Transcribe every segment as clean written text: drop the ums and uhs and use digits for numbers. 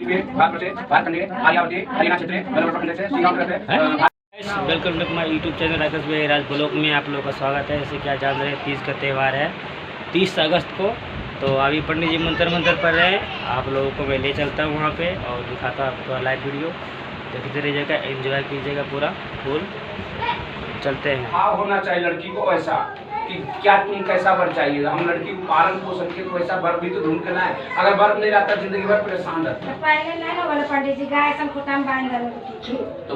Welcome to my YouTube channel Rakesh Bhai Raj blog में आप लोगों का स्वागत है। जैसे कि आप जान रहे हैं 30 का त्यौहार है 30 अगस्त को। तो अभी पंडित जी मंत्र पढ़ रहे हैं। आप लोगों को मैं ले चलता हूँ वहाँ पे और दिखाता हूँ आपको लाइव वीडियो। देखते रहिएगा, एंजॉय कीजिएगा पूरा फुल। चलते हैं। हाँ, होना चाहिए लड़की को ऐसा कि क्या तुम कैसा वर चाहिए। हम लड़की को पालन पोषण के तो वैसा वर भी तो ढूंढ के लाए। अगर वर नहीं रहता जिंदगी भर परेशान रहता। तो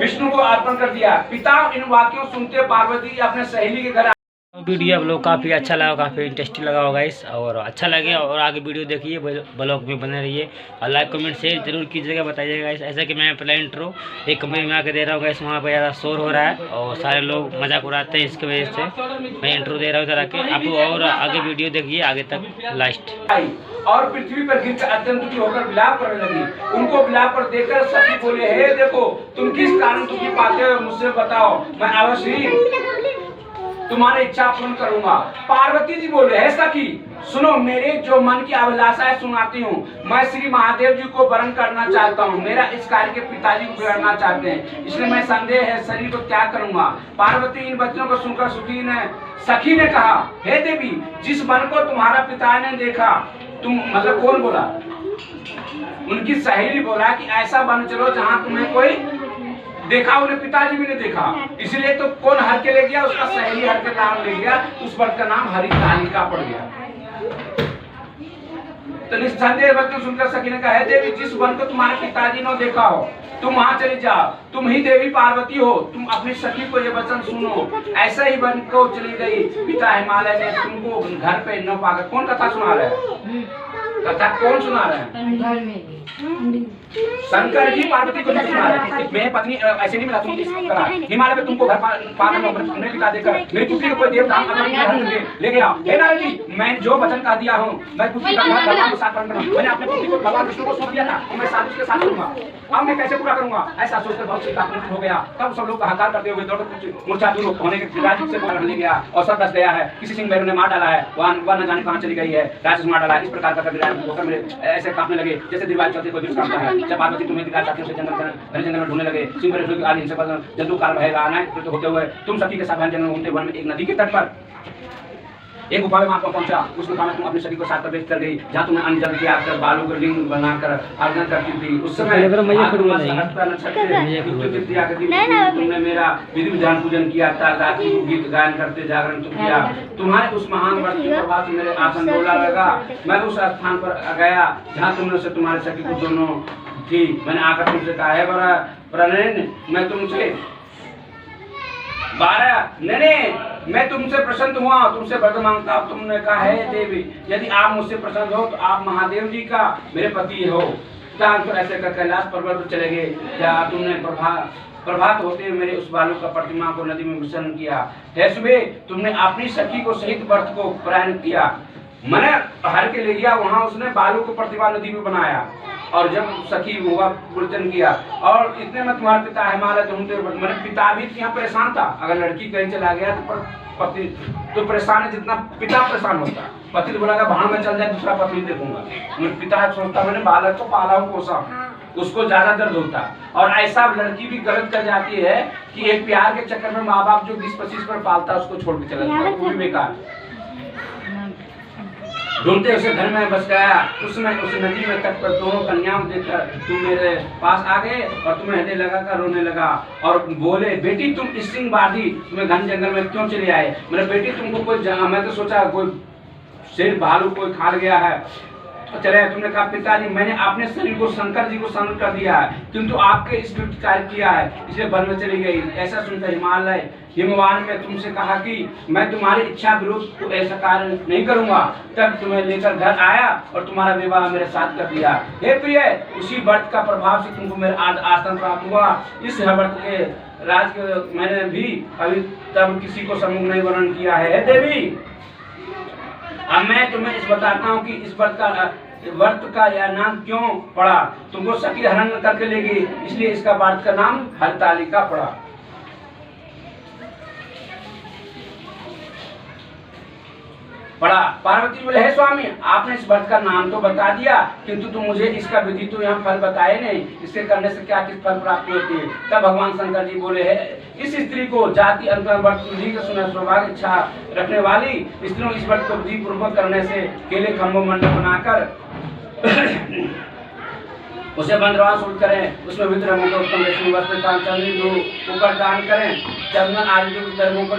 विष्णु को अर्पण कर दिया। पिता इन वाक्यों सुनते पार्वती अपने सहेली के घर। वीडियो आप लोग काफ़ी अच्छा लगा, काफ़ी इंटरेस्टिंग लगा होगा इस, और अच्छा लगे और आगे वीडियो देखिए, ब्लॉग में बने रहिए और लाइक कमेंट शेयर जरूर कीजिएगा, बताइएगा। ऐसा कि मैं पहला इंट्रो एक कमरे में आके दे रहा हूँ गाइस, वहाँ पर ज़्यादा शोर हो रहा है और सारे लोग मजाक उड़ाते हैं, इसकी वजह से मैं इंट्रो दे रहा हूँ इधर आके। आप और आगे वीडियो देखिए आगे तक लास्ट। और पृथ्वी पर गिरकर अत्यंत दुखी होकर विलाप करने लगी। उनको विलाप पर देखकर सखी बोले, हे देखो तुम किस कारण दुखी पाते हो, मुझसे बताओ, मैं अवश्य ही तुम्हारी इच्छा पूर्ण करूंगा। पार्वती जी बोले, हे सखी सुनो, मेरे जो मन की अभिलाषाएं सुनाती हूँ। मैं श्री महादेव जी को वरण करना चाहता हूँ। मेरा इस कार्य के पिताजी को बिगाड़ना चाहते हैं, इसलिए मैं संदेह है शरीर को त्याग करूंगा। पार्वती इन वचनों को सुनकर सखी ने कहा, हे देवी, जिस वन को तुम्हारा पिता ने देखा, तुम मतलब कौन बोला? उनकी सहेली बोला कि ऐसा वन चलो जहाँ तुम्हें कोई देखा, उन्हें पिताजी भी ने देखा। इसलिए तो कौन हर के ले गया? उसका सहेली हर के नाम ले गया, उस वन का नाम हरितालिका पड़ गया। तो निस्संदेह वचन सुनकर सखी ने कहा, हे देवी, जिस वन को तुम्हारे पिताजी ने देखा हो, तुम वहां चली जाओ। तुम ही देवी पार्वती हो, तुम अपनी सखी को ये वचन सुनो। ऐसा ही वन को चली गई। पिता हिमालय ने तुमको घर पे न पाकर। कौन कथा सुना रहा है? कथा कौन सुना रहा है? शंकर जी पार्वती को नहीं सुना रहे। मेरी पत्नी ऐसे नहीं मिला, तुम हिमालय में तुमको घर पाकर पिता देकर मेरी पुत्री को कोई देवधाम ले गया। हे नारद जी, मैं जो वचन कह दिया हूँ, मैं पुत्री भगवान को साथ करूंगा। मैंने अपने पुत्री को भगवान विष्णु को सौंप दिया था कि मैं साथ उसके साथ करूंगा। अब मैं कैसे पूरा करूंगा? ऐसा सोचकर बहुत चिंताकुल हो गया। तब सब लोग हाहाकार करते हुए दौड़कर मूर्छा दूर होने के राज से बाहर ले गया और सब बच गया है। किसी सिंह बैरों ने मार डाला है, वह न जाने कहाँ चली गई है, राक्षस मार डाला। इस प्रकार का होकर मेरे ऐसे कांपने लगे जैसे दीवार चलते कोई विष कांपता है। जब पार्वती तुम्हें दिखा साथियों से जंगल में ढूंढने लगे, सिंह पर आदि हिंसा जंतु काल भय आना होते हुए तुम सखी के साथ जंगल घूमते वन में एक नदी के तट पर एक गुफा में आपको पहुंचा। उस गुफा में तुम अपनी सखी को साथ प्रवेश कर गई, जहाँ तुमने अन्न जल त्याग कर बालू का लिंग बनाकर अर्घन करती थी। उस समय तुमने मेरा विधि विधान पूजन किया था, रात्रि को गीत गायन करते जागरण तुम किया। तुम्हारे उस महान व्रत के प्रभाव से मेरे आसन डोला लगा। मैं उस स्थान पर गया जहाँ तुमने से तुम्हारे सखी को दोनों थी। मैंने आकर तुमसे कहा है प्रणयन, मैं तुमसे 12 मैं तुमसे प्रसन्न हुआ, तुमसे वर मांगता। तुमने कहा है देवी, यदि आप मुझसे प्रसन्न हो तो आप महादेव जी का मेरे पति हो। ऐसे कर कैलाश पर्वत पर चले गए, जहाँ तुमने प्रभात होते हुए मेरे उस बालू का प्रतिमा को नदी में विसर्जन किया। हे सुबह, तुमने अपनी सखी को सहित व्रत को प्रयाण किया। मैंने हर के ले गया, वहाँ उसने बालू को प्रतिमा नदी में बनाया और जब सखी हुआ पूजन किया। और इतने में तुम्हारे पिता हिमालय ढूंढते, मेरे पिता भी यहाँ परेशान था। अगर लड़की कहीं चला गया तो पति तो परेशान है जितना पिता परेशान होता। पति तो बोला भाड़ में चल जाए, दूसरा पति देखूंगा। मेरे पिता सोचता मैंने बालक को पाला हूँ पोसा, उसको ज्यादा दर्द होता। और ऐसा लड़की भी गलत कर जाती है कि एक प्यार के चक्कर में माँ बाप जो 20-25 पर पालता है उसको छोड़ के चला जाता, वो भी बेकार। ढूंढते उसे घर में बस गया। उसमें उस नदी में तट पर दोनों कन्याओं देखकर तुम मेरे पास आ गए और तुम्हें हृदय लगाकर रोने लगा और बोले, बेटी तुम इस सिंह बाधी तुम्हें घन जंगल में क्यों चले आए? मेरे बेटी तुमको कोई, मैं तो सोचा कोई शेर भालू कोई खा गया है। चले तुमने कहा, पिताजी मैंने अपने शरीर को शंकर जी को समर्पित कर दिया है, किंतु आपके इस विरुद्ध कार्य किया है, इसलिए वन में चली गई। ऐसा सुनकर हिमालय हिमवान में तुमसे कहा कि मैं तुम्हारी इच्छा विरुद्ध तो ऐसा कार्य नहीं करूंगा। तब तुम्हें लेकर घर आया और तुम्हारा विवाह मेरे साथ कर दिया। हे प्रिय, उसी व्रत का प्रभाव से तुमको मेरा आसन प्राप्त हुआ। इस व्रत के राज के मैंने भी अभी तब किसी को समूह नहीं वर्णन किया है। देवी, अब मैं तुम्हें इस बताता हूँ कि इस व्रत का यह नाम क्यों पड़ा। तुमको सखी हरण करके ले गई, इसलिए इसका व्रत का नाम हरितालिका पड़ा। पढ़ा। पार्वती बोले हे स्वामी, आपने इस व्रत का नाम तो बता दिया, किंतु तुम मुझे इसका विधि तो यहाँ फल बताए नहीं, इसके करने से क्या किस फल प्राप्ति होती है। तब भगवान शंकर जी बोले है, इस स्त्री को जाति अंतर व्रत विधि के सुना सौभाग्य इच्छा रखने वाली स्त्रियों इस व्रत को विधि पूर्वक करने से केले खम्भों मंडप बनाकर उसे बंदरवा शुरू करें, उसमें विद्रह मुख उत्तम रेशमी वस्त्र चांदी दो ऊपर दान करें, चंदन आदि धर्मों को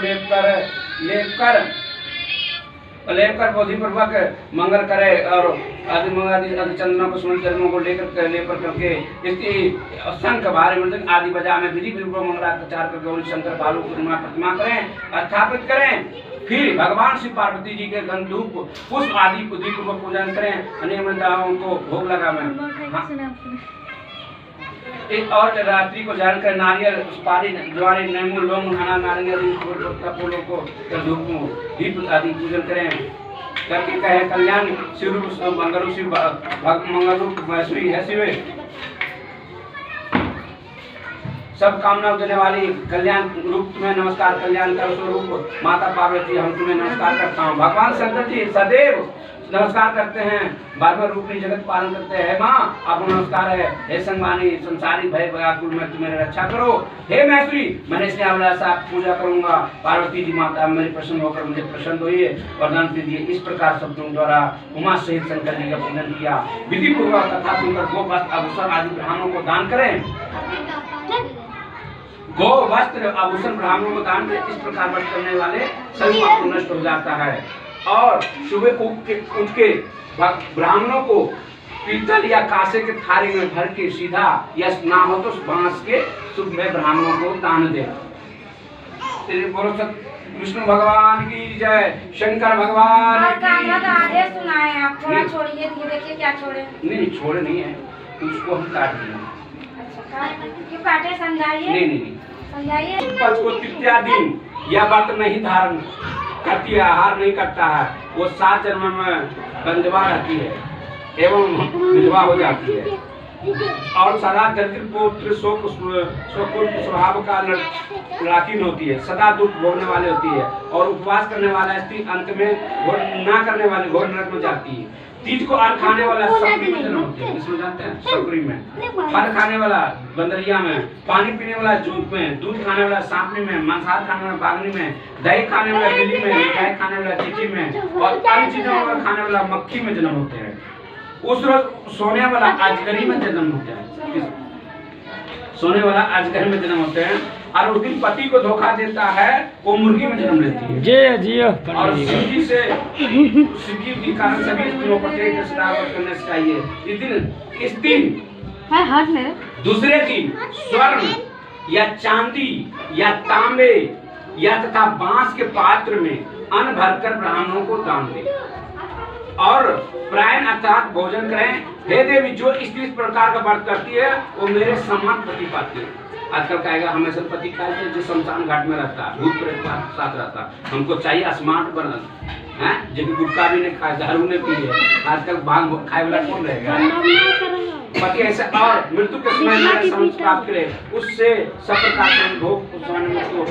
लेकर बोधि पूर्वक मंगल करे और आदि मंगल चंदनों को सुन चरणों को लेकर करके इसकी शंख भारी मृदंग आदि बजा में विधि पूर्वक मंगलाचार कर गौरी शंकर बालू प्रतिमा करें, स्थापित करें। फिर भगवान श्री पार्वती जी के गंधूप पुष्प आदि विधि पूर्वक पूजन करें, अनियमितताओं को भोग लगावें। एक और रात्रि को जान कर नारियल सुपारी ज्वारी नींबू लौंग खाना नारियल फूलों को धूप दीप आदि पूजन करें करके कहे कल्याण शिव मंगलू शिव मंगलू महेश्वरी है शिव सब कामना देने वाली कल्याण रूप तुम्हें नमस्कार, कल्याण कर स्वरूप माता पार्वती हम तुम्हें नमस्कार करता हूँ। भगवान शंकर जी सदैव नमस्कार करते हैं, बार रूपी जगत पालन करते हैं। माँ आपको नमस्कार है, हे संगवानी संसारी भय व्याकुल में तुम्हें रक्षा करो। हे महेश्वरी मैंने स्नेहाभिलाषा पूजा करूंगा, पार्वती जी माता मेरी प्रसन्न होकर मुझे प्रसन्न होइए, वरदान दीजिए। इस प्रकार शब्दों द्वारा उमा सहित शंकर जी का पूजन किया। विधि पूर्वक कथा सुनकर गो वस्त्र आभूषण आदि ब्राह्मणों को दान करें, गो वस्त्र आभूषण ब्राह्मणों को दान करें। इस प्रकार व्रत करने वाले सभी पाप नष्ट हो जाता है। और सुबह उठ के ब्राह्मणों को पीतल या कांसे के थाली में भर के सीधा या ना हो तो बांस के शुभ में ब्राह्मणों को दान दे। बोलो विष्णु भगवान की जय, शंकर भगवान की आदेश सुना है आप, थोड़ा छोड़िए, देखिए क्या छोड़े। नहीं छोड़े नहीं है, उसको हम काट देंगे। अच्छा क्यों काटे, समझाइए। नहीं समझाइए। पच को तृतीया दिन या व्रत नहीं धारण करती है, आहार नहीं करता है, वो 7 जन्म में बंधवा रहती है एवं विधवा हो जाती है और सदा दरिद्र पुत्र स्वकुल स्वभाव का लड़ाकीन होती है, सदा दुख भोगने वाली होती है और उपवास करने वाला स्त्री अंत में घोर ना करने वाली घोर नरक में जाती है। तीज को अन्न खाने वाला सकरी में जन्म होते हैं, इसमें जानते हैं सकरी में, फल खाने वाला बंदरिया में, पानी पीने वाला जूट में, दूध खाने वाला सांपनी में, मांसाहार खाने वाला बागनी में, दही खाने वाला बिल्ली में, मिठाई खाने वाला चींटी में और अन्य चीजों को खाने वाला मक्खी में जन्म होते हैं। उस रोज सोने वाला अजगरी में जन्म होते हैं, सोने वाला अजगर में जन्म होते हैं। और उस दिन पति को धोखा देता है वो मुर्गी में जन्म लेती है। और शिवजी के कारण सभी स्त्रियों पर करने से चाहिए। इस दिन दूसरे दिन स्वर्ण या चांदी या तांबे या तथा बांस के पात्र में अन्न भरकर ब्राह्मणों को दान दें और प्रायण अर्थात भोजन करें। हे देवी जो स्त्री इस प्रकार का व्रत करती है वो मेरे सम्मान पति पाती है। आजकल कहेगा हमेशा पति खाए जो शमशान घाट में रहता है, भूत प्रेत के साथ रहता है, हमको चाहिए स्मार्ट बनल है, जो गुटखा भी नहीं खाए, दारू नहीं पी है, आजकल भांग खाए वाला कौन रहेगा। पति ऐसे और मृत्यु के समय में समझ प्राप्त करे, उससे सब प्रकार से भोग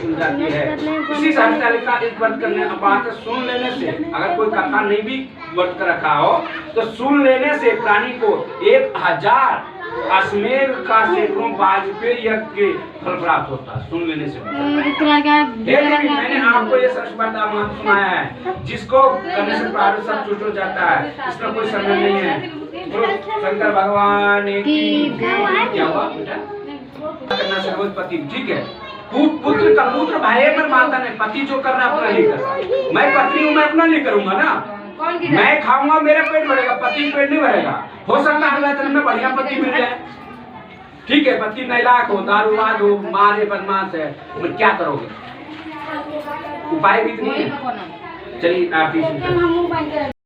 मिल जाती है। इसी तालिका इस व्रत करने बात सुन लेने से, अगर कोई कथा नहीं भी व्रत कर रखा हो तो सुन लेने से प्राणी को 1000 अश्वमेध का सैकड़ों वाजपेयी यज्ञ के फल प्राप्त होता है। सुन लेने से मैंने आपको ये सरस्वती मंत्र सुनाया है, जिसको करने से प्रारब्ध सब छूट हो जाता है, इसका कोई समय नहीं है। शंकर भगवान की क्या हुआ बेटा करना सर्वोत्पत्ति, ठीक है। पुत्र का पुत्र भाई पर माता ने, पति जो कर रहा है अपना नहीं कर रहा। मैं पत्नी हूँ, मैं अपना नहीं करूंगा ना, मैं खाऊंगा मेरा पेट भरेगा, पति पेट नहीं भरेगा। हो सकता है अगला जन्म में बढ़िया पति मिल जाए, ठीक है। पति नैलाक हो, दारूबाज हो, मारे बदमाश है, तो क्या करोगे? उपाय भी नहीं है। चलिए आप